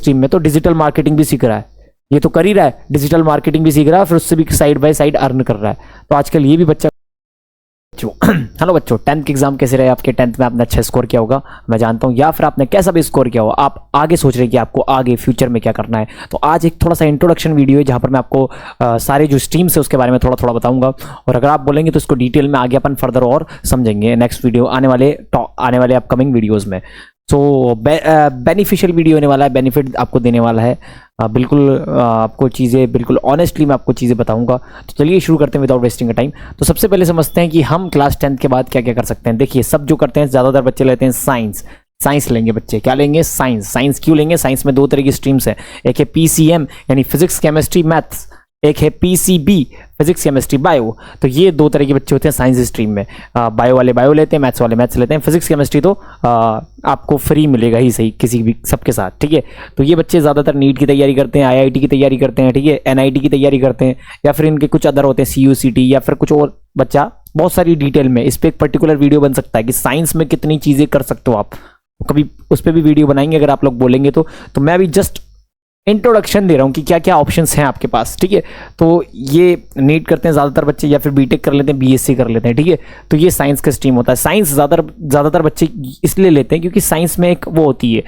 Stream में तो digital marketing भी सीख रहा है, ये तो कर ही रहा है, डिजिटल मार्केटिंग भी सीख रहा है, फिर उससे भी साइड बाय साइड अर्न कर रहा है। तो आजकल ये भी बच्चा हेलो बच्चों, 10th के एग्जाम कैसे रहे आपके? 10th में आपने अच्छा स्कोर किया होगा, मैं जानता हूँ, या फिर आपने कैसा भी स्कोर किया हो, आप आगे सोच रहे हैं कि आपको आगे फ्यूचर में क्या करना है। तो आज एक थोड़ा सा इंट्रोडक्शन वीडियो है जहाँ पर मैं आपको सारे जो स्ट्रीम्स है उसके बारे में थोड़ा थोड़ा बताऊंगा, और अगर आप बोलेंगे तो इसको डिटेल में आगे अपन फर्दर और समझेंगे नेक्स्ट वीडियो आने वाले अपकमिंग वीडियोज़ में। तो बेनिफिशियल वीडियो होने वाला है, बेनिफिट आपको देने वाला है, बिल्कुल आपको चीज़ें बिल्कुल ऑनेस्टली मैं आपको चीज़ें बताऊंगा। तो चलिए शुरू करते हैं विदाउट वेस्टिंग टाइम। तो सबसे पहले समझते हैं कि हम क्लास 10th के बाद क्या क्या कर सकते हैं। देखिए, सब जो करते हैं ज़्यादातर बच्चे लेते हैं साइंस लेंगे बच्चे। क्या लेंगे? साइंस क्यों लेंगे? साइंस में दो तरह की स्ट्रीम्स हैं, एक है PCM यानी फिजिक्स केमिस्ट्री मैथ्स, एक है PCB फिजिक्स केमिस्ट्री बायो। तो ये दो तरह के बच्चे होते हैं साइंस स्ट्रीम में। बायो वाले बायो लेते हैं, मैथ्स वाले मैथ्स लेते हैं। फिजिक्स केमिस्ट्री तो आपको फ्री मिलेगा ही सही किसी भी सबके साथ, ठीक है। तो ये बच्चे ज़्यादातर नीट की तैयारी करते हैं, IIT की तैयारी करते हैं, ठीक है, NIT की तैयारी करते हैं, या फिर इनके कुछ अदर होते हैं CUCT या फिर कुछ और। बच्चा बहुत सारी डिटेल में इस पर एक पर्टिकुलर वीडियो बन सकता है कि साइंस में कितनी चीज़ें कर सकते हो आप, कभी उस पर भी वीडियो बनाएंगे अगर आप लोग बोलेंगे तो मैं अभी जस्ट इंट्रोडक्शन दे रहा हूँ कि क्या क्या ऑप्शंस हैं आपके पास, ठीक है। तो ये नीट करते हैं ज़्यादातर बच्चे, या फिर बीटेक कर लेते हैं, BSc कर लेते हैं, ठीक है। तो ये साइंस का स्ट्रीम होता है। साइंस ज़्यादातर बच्चे इसलिए लेते हैं क्योंकि साइंस में एक वो होती है,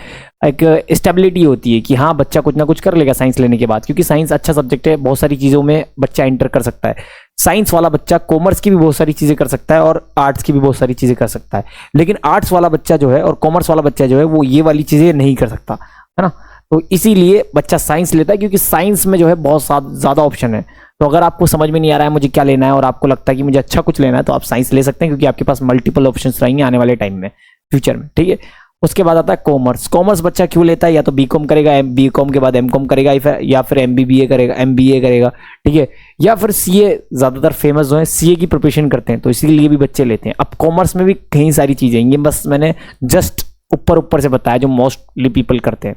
एक स्टेबिलिटी होती है कि हाँ बच्चा कुछ ना कुछ कर लेगा साइंस लेने के बाद, क्योंकि साइंस अच्छा सब्जेक्ट है, बहुत सारी चीज़ों में बच्चा एंटर कर सकता है। साइंस वाला बच्चा कॉमर्स की भी बहुत सारी चीज़ें कर सकता है और आर्ट्स की भी बहुत सारी चीज़ें कर सकता है, लेकिन आर्ट्स वाला बच्चा जो है और कॉमर्स वाला बच्चा जो है वो ये वाली चीज़ें नहीं कर सकता, है ना। तो इसीलिए बच्चा साइंस लेता है, क्योंकि साइंस में जो है बहुत ज़्यादा ऑप्शन है। तो अगर आपको समझ में नहीं आ रहा है मुझे क्या लेना है और आपको लगता है कि मुझे अच्छा कुछ लेना है, तो आप साइंस ले सकते हैं, क्योंकि आपके पास मल्टीपल ऑप्शंस रहेंगे आने वाले टाइम में, फ्यूचर में, ठीक है। उसके बाद आता है कॉमर्स। कॉमर्स बच्चा क्यों लेता है? या तो BCom करेगा, BCom के बाद MCom करेगा, या फिर MBA करेगा, ठीक है, या फिर CA। ज़्यादातर फेमस जो है CA की प्रिपरेशन करते हैं, तो इसीलिए भी बच्चे लेते हैं। अब कॉमर्स में भी कई सारी चीज़ें, ये बस मैंने जस्ट ऊपर से बताया जो मोस्टली पीपल करते हैं।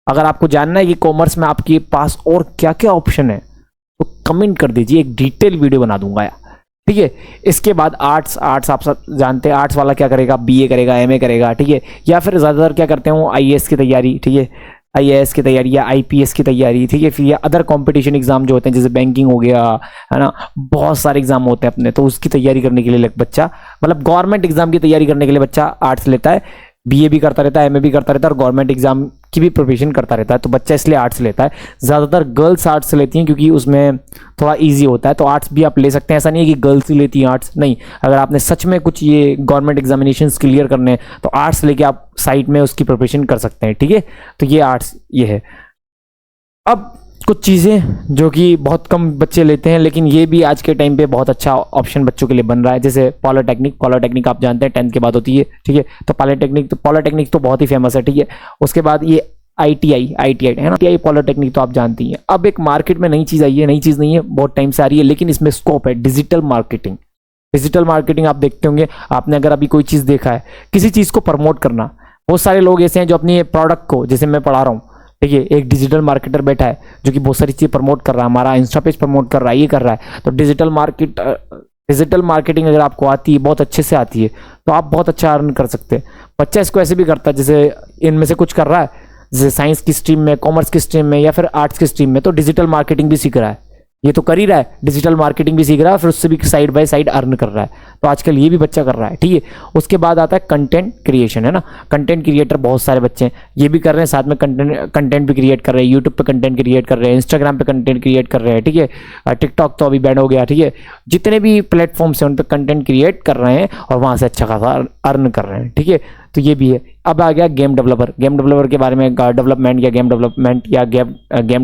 अगर आपको जानना है कि कॉमर्स में आपके पास और क्या क्या ऑप्शन है तो कमेंट कर दीजिए, एक डिटेल वीडियो बना दूंगा यार, ठीक है। इसके बाद आर्ट्स आप सब जानते हैं, आर्ट्स वाला क्या करेगा? BA करेगा, MA करेगा, ठीक है, या फिर ज़्यादातर क्या करते हैं वो IAS की तैयारी, ठीक है, IAS की तैयारी या IPS की तैयारी, ठीक है, फिर या अदर कंपटीशन एग्जाम जो होते हैं जैसे बैंकिंग हो गया, है ना, बहुत सारे एग्जाम होते हैं अपने, तो उसकी तैयारी करने के लिए बच्चा, मतलब गवर्नमेंट एग्जाम की तैयारी करने के लिए बच्चा आर्ट्स लेता है, BA भी करता रहता है, MA भी करता रहता है, और गवर्नमेंट एग्जाम की भी प्रिपरेशन करता रहता है। तो बच्चा इसलिए आर्ट्स लेता है। ज़्यादातर गर्ल्स आर्ट्स लेती हैं क्योंकि उसमें थोड़ा इजी होता है, तो आर्ट्स भी आप ले सकते हैं। ऐसा नहीं है कि गर्ल्स ही लेती हैं आर्ट्स, नहीं। अगर आपने सच में कुछ ये गवर्नमेंट एग्जामिनेशंस क्लियर करने हैं तो आर्ट्स लेके आप साइड में उसकी प्रिपरेशन कर सकते हैं, ठीक है। तो ये आर्ट्स ये है। अब कुछ चीज़ें जो कि बहुत कम बच्चे लेते हैं, लेकिन ये भी आज के टाइम पे बहुत अच्छा ऑप्शन बच्चों के लिए बन रहा है, जैसे पॉलिटेक्निक आप जानते हैं 10th के बाद होती है, ठीक है। तो पॉलिटेक्निक तो बहुत ही फेमस है, ठीक है। उसके बाद ये ITI है ना, ITI पॉलिटेक्निक तो आप जानती हैं। अब एक मार्केट में नई चीज़ आई है, नई चीज़ नहीं है, बहुत टाइम से आ रही है, लेकिन इसमें स्कोप है, डिजिटल मार्केटिंग आप देखते होंगे, आपने अगर अभी कोई चीज़ देखा है, किसी चीज़ को प्रमोट करना। बहुत सारे लोग ऐसे हैं जो अपनी प्रोडक्ट को, जैसे मैं पढ़ा रहा हूँ, ठीक है, एक डिजिटल मार्केटर बैठा है जो कि बहुत सारी चीज़ प्रमोट कर रहा है, हमारा इंस्टा पेज प्रमोट कर रहा है, ये कर रहा है। तो डिजिटल मार्केटिंग अगर आपको आती है, बहुत अच्छे से आती है, तो आप बहुत अच्छा अर्न कर सकते हैं। बच्चा इसको ऐसे भी करता है, जैसे इनमें से कुछ कर रहा है, जैसे साइंस की स्ट्रीम में, कॉमर्स की स्ट्रीम में, या फिर आर्ट्स की स्ट्रीम में, तो डिजिटल मार्केटिंग भी सीख रहा है, ये तो कर ही रहा है, डिजिटल मार्केटिंग भी सीख रहा है, फिर उससे भी साइड बाय साइड अर्न कर रहा है। तो आजकल ये भी बच्चा कर रहा है, ठीक है। उसके बाद आता है कंटेंट क्रिएशन, है ना। कंटेंट क्रिएटर बहुत सारे बच्चे हैं, ये भी कर रहे हैं, साथ में कंटेंट भी क्रिएट कर रहे हैं, यूट्यूब पे कंटेंट क्रिएट कर रहे हैं, इंस्टाग्राम पे कंटेंट क्रिएट कर रहे हैं, ठीक है। टिकटॉक तो अभी बैन हो गया, ठीक है। जितने भी प्लेटफॉर्म्स हैं उन पर कंटेंट क्रिएट कर रहे हैं और वहाँ से अच्छा खासा अर्न कर रहे हैं, ठीक है। तो ये भी है। अब आ गया गेम डेवलपर के बारे में, डेवलपमेंट या गेम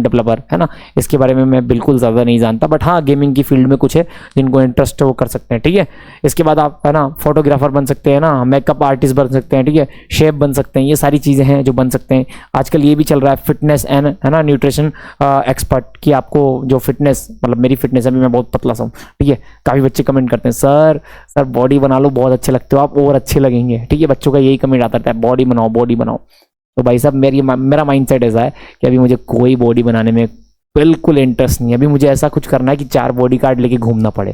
डेवलपर, है ना। इसके बारे में मैं बिल्कुल ज़्यादा नहीं जानता, बट हाँ गेमिंग की फील्ड में कुछ है, जिनको इंटरेस्ट है वो कर सकते हैं, ठीक है। इसके बाद आप, है ना, फोटोग्राफर बन सकते हैं ना, मेकअप आर्टिस्ट बन सकते हैं, ठीक है, शेफ बन सकते हैं, ये सारी चीज़ें हैं जो बन सकते हैं। आजकल ये भी चल रहा है फिटनेस एंड, है ना, न्यूट्रिशन एक्सपर्ट, कि आपको जो फिटनेस, मतलब मेरी फिटनेस अभी मैं बहुत पतला सा हूँ, ठीक है। काफ़ी बच्चे कमेंट करते हैं, सर बॉडी बना लो, बहुत अच्छे लगते हो आप, और अच्छे लगेंगे, ठीक है। बच्चों का यही कमेंट आता रहता है, बॉडी बनाओ। तो भाई साहब मेरा माइंडसेट ऐसा है कि अभी मुझे कोई बॉडी बनाने में बिल्कुल इंटरेस्ट नहीं है। अभी मुझे ऐसा कुछ करना है कि 4 बॉडी कार्ड लेके घूमना पड़े।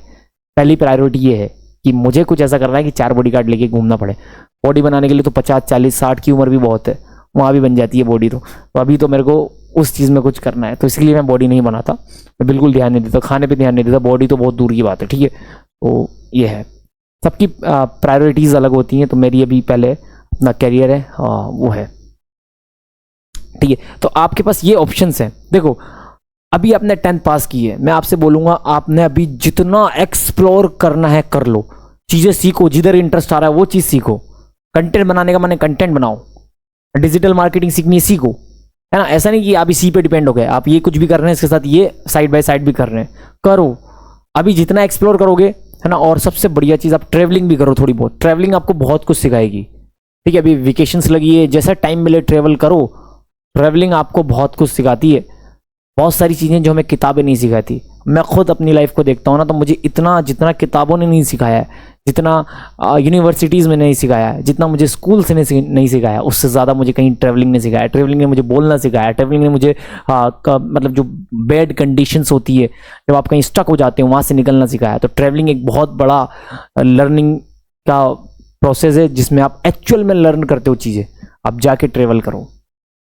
पहली प्रायोरिटी ये है कि मुझे कुछ ऐसा करना है कि 4 बॉडी कार्ड लेके घूमना पड़े। बॉडी बनाने के लिए तो 50, 40, 60 की उम्र भी बहुत है, वहाँ भी बन जाती है बॉडी। तो अभी तो मेरे को उस चीज़ में कुछ करना है, तो इसलिए मैं बॉडी नहीं बनाता, मैं बिल्कुल ध्यान नहीं देता, खाने पे ध्यान नहीं देता, बॉडी तो बहुत दूर की बात है, ठीक है। तो ये है, सबकी प्रायोरिटीज़ अलग होती हैं। तो मेरी अभी पहले अपना करियर है, वो है, ठीक है। तो आपके पास ये ऑप्शंस हैं। देखो अभी आपने 10th पास की है, मैं आपसे बोलूँगा आपने अभी जितना एक्सप्लोर करना है कर लो, चीज़ें सीखो, जिधर इंटरेस्ट आ रहा है वो चीज़ सीखो। कंटेंट बनाने का माने कंटेंट बनाओ, डिजिटल मार्केटिंग सीखनी है सीखो, है ना। ऐसा नहीं कि आप इसी पे डिपेंड हो गए, आप ये कुछ भी कर रहे हैं इसके साथ ये साइड बाय साइड भी कर रहे हैं, करो। अभी जितना एक्सप्लोर करोगे, है ना। और सबसे बढ़िया चीज़ आप ट्रैवलिंग भी करो थोड़ी बहुत, ट्रैवलिंग आपको बहुत कुछ सिखाएगी, ठीक है। अभी वेकेशंस लगी है, जैसा टाइम मिले ट्रैवल करो, ट्रैवलिंग आपको बहुत कुछ सिखाती है, बहुत सारी चीज़ें जो हमें किताबें नहीं सिखाती। मैं खुद अपनी लाइफ को देखता हूँ ना, तो मुझे इतना जितना किताबों ने नहीं सिखाया है, जितना यूनिवर्सिटीज़ में नहीं सिखाया है, जितना मुझे स्कूल से नहीं सिखाया, उससे ज़्यादा मुझे कहीं ट्रैवलिंग ने सिखाया। ट्रैवलिंग ने मुझे बोलना सिखाया, ट्रैवलिंग ने मुझे मतलब जो बैड कंडीशंस होती है, जब आप कहीं स्टक हो जाते हो, वहाँ से निकलना सिखाया। तो ट्रैवलिंग एक बहुत बड़ा लर्निंग का प्रोसेस है, जिसमें आप एक्चुअल में लर्न करते हो चीज़ें। आप जाके ट्रैवल करो,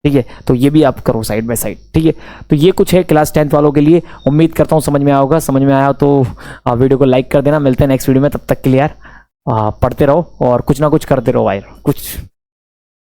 ठीक है। तो ये भी आप करो साइड बाय साइड, ठीक है। तो ये कुछ है क्लास 10th वालों के लिए। उम्मीद करता हूँ समझ में आया होगा। समझ में आया तो वीडियो को लाइक कर देना। मिलते हैं नेक्स्ट वीडियो में, तब तक के लिए यार पढ़ते रहो और कुछ ना कुछ करते रहो भाई, कुछ